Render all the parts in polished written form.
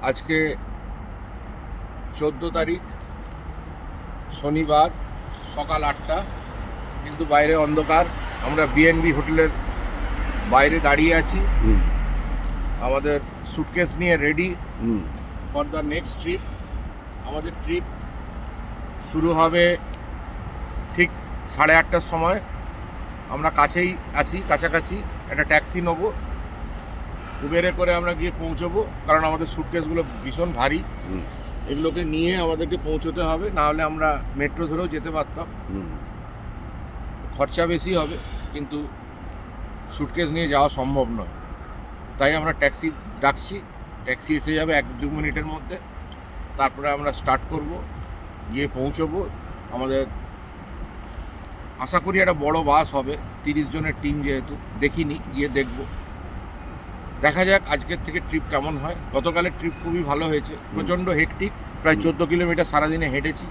আজকে 14 তারিখ শনিবার সকাল 8টা, কিন্তু বাইরে অন্ধকার। আমরা বিএনবি হোটেলের বাইরে দাঁড়িয়ে আছি। আমাদের সুটকেস নিয়ে ready for the next trip. আমাদের ট্রিপ শুরু হবে ঠিক 8:30টার সময়। আমরা কাছেই আছি, কাছাকাছি। একটা ট্যাক্সি নেবো, উবেরে করে আমরা গিয়ে পৌঁছবো, কারণ আমাদের সুটকেসগুলো ভীষণ ভারী। এগুলোকে নিয়ে আমাদেরকে পৌঁছতে হবে, না হলে আমরা মেট্রো ধরেও যেতে পারতাম। খরচা বেশি হবে, কিন্তু সুটকেস নিয়ে যাওয়া সম্ভব নয়। তাই আমরা ট্যাক্সি ডাকছি। ট্যাক্সি এসে যাবে 1-2 মিনিটের মধ্যে। তারপরে আমরা স্টার্ট করব, গিয়ে পৌঁছবো। আমাদের আশা করি একটা বড় বাস হবে, 30 জনের টিম, যেহেতু দেখিনি, গিয়ে দেখব। দেখা যাক আজকের থেকে ট্রিপ কেমন হয়। গতকালের ট্রিপ খুবই ভালো হয়েছে, প্রচণ্ড হেকটিক। প্রায় 14 কিলোমিটার সারাদিনে হেঁটেছি,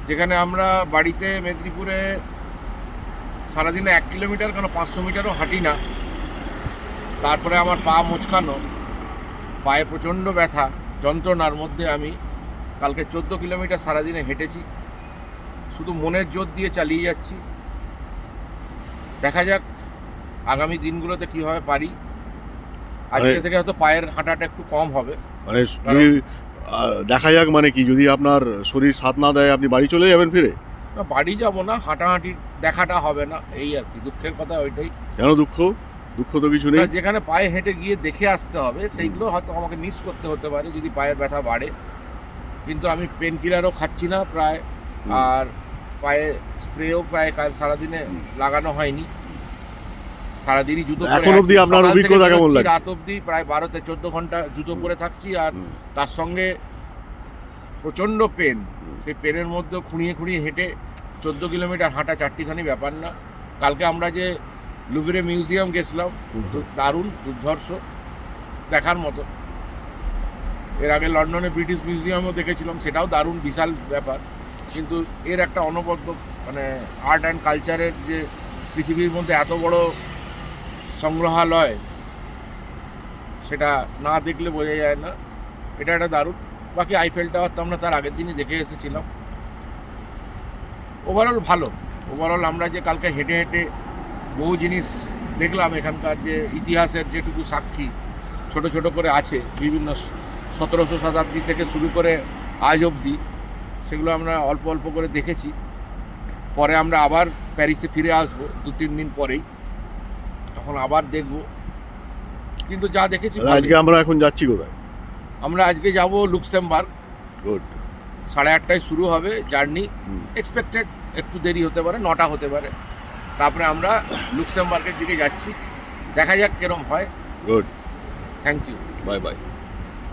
যেখানে আমরা বাড়িতে মেদিনীপুরে সারাদিনে 1 কিলোমিটার কেন 500 মিটারও হাঁটি না। তারপরে আমার পা মোচকানো, পায়ে প্রচণ্ড ব্যথা, যন্ত্রণার মধ্যে আমি কালকে 14 কিলোমিটার সারাদিনে হেঁটেছি। শুধু মনের জোর দিয়ে চালিয়ে যাচ্ছি। দেখা যাক আগামী দিনগুলোতে কীভাবে পারি। আজকে থেকে হয়তো পায়ের হাঁটাটা একটু কম হবে। মানে যদি দেখা যাক, মানে কি, যদি আপনার শরীর সাথ না দেয় আপনি বাড়ি চলে যাবেন ফিরে? না, বাড়ি যাবো না, হাঁটাহাঁটি দেখাটা হবে না, এই আর কি। দুঃখের কথা ওইটাই। কেন দুঃখ? দুঃখ তো কিছু নেই। যেখানে পায়ে হেঁটে গিয়ে দেখে আসতে হবে, সেইগুলো হয়তো আমাকে মিস করতে হতে পারে যদি পায়ের ব্যথা বাড়ে। কিন্তু আমি পেন কিলারও খাচ্ছি না প্রায়, আর পায়ে স্প্রেও প্রায় কাল সারাদিনে লাগানো হয়নি। সারাদিনই জুতো পরে এখন অবধি আপনার অভিজ্ঞতা কেমন লাগছে? রাত অবধি প্রায় 12-14 ঘন্টা জুতো পরে থাকছি, আর তার সঙ্গে প্রচণ্ড পেন। সেই পেনের মধ্যে খুঁড়িয়ে খুঁড়িয়ে হেঁটে 14 কিলোমিটার হাঁটা চারটিখানি ব্যাপার না। কালকে আমরা যে লুভরে মিউজিয়াম গেছিলাম, দারুণ, দুর্ধর্ষ, দেখার মতো। এর আগে লন্ডনে ব্রিটিশ মিউজিয়ামও দেখেছিলাম, সেটাও দারুণ, বিশাল ব্যাপার। কিন্তু এর একটা অনবদ্য, মানে আর্ট অ্যান্ড কালচারের যে পৃথিবীর মধ্যে এত বড় সংগ্রহালয়, সেটা না দেখলে বোঝা যায় না। এটা একটা দারুণ। বাকি আইফেল টাওয়ার তো আমরা তার আগের দিনই দেখে এসেছিলাম। ওভারঅল ভালো। ওভারঅল আমরা যে কালকে হেঁটে হেঁটে বহু জিনিস দেখলাম, এখানকার যে ইতিহাসের যেটুকু সাক্ষী ছোট ছোট করে আছে, বিভিন্ন 1700 শতাব্দী থেকে শুরু করে আজ অবধি, সেগুলো আমরা অল্প অল্প করে দেখেছি। পরে আমরা আবার প্যারিসে ফিরে আসবো 2-3 দিন পরেই, তখন আবার দেখব। কিন্তু যা দেখেছি। আজকে আমরা এখন যাচ্ছি কোথায়? আমরা আজকে যাব লুক্সেমবার্গ। গুড। 8:30টায় শুরু হবে জার্নি। এক্সপেক্টেড একটু দেরি হতে পারে, 9টা হতে পারে। তারপরে আমরা লুক্সেমবার্গের দিকে যাচ্ছি। দেখা যাক কিরম হয়। Good. Thank you. Bye by.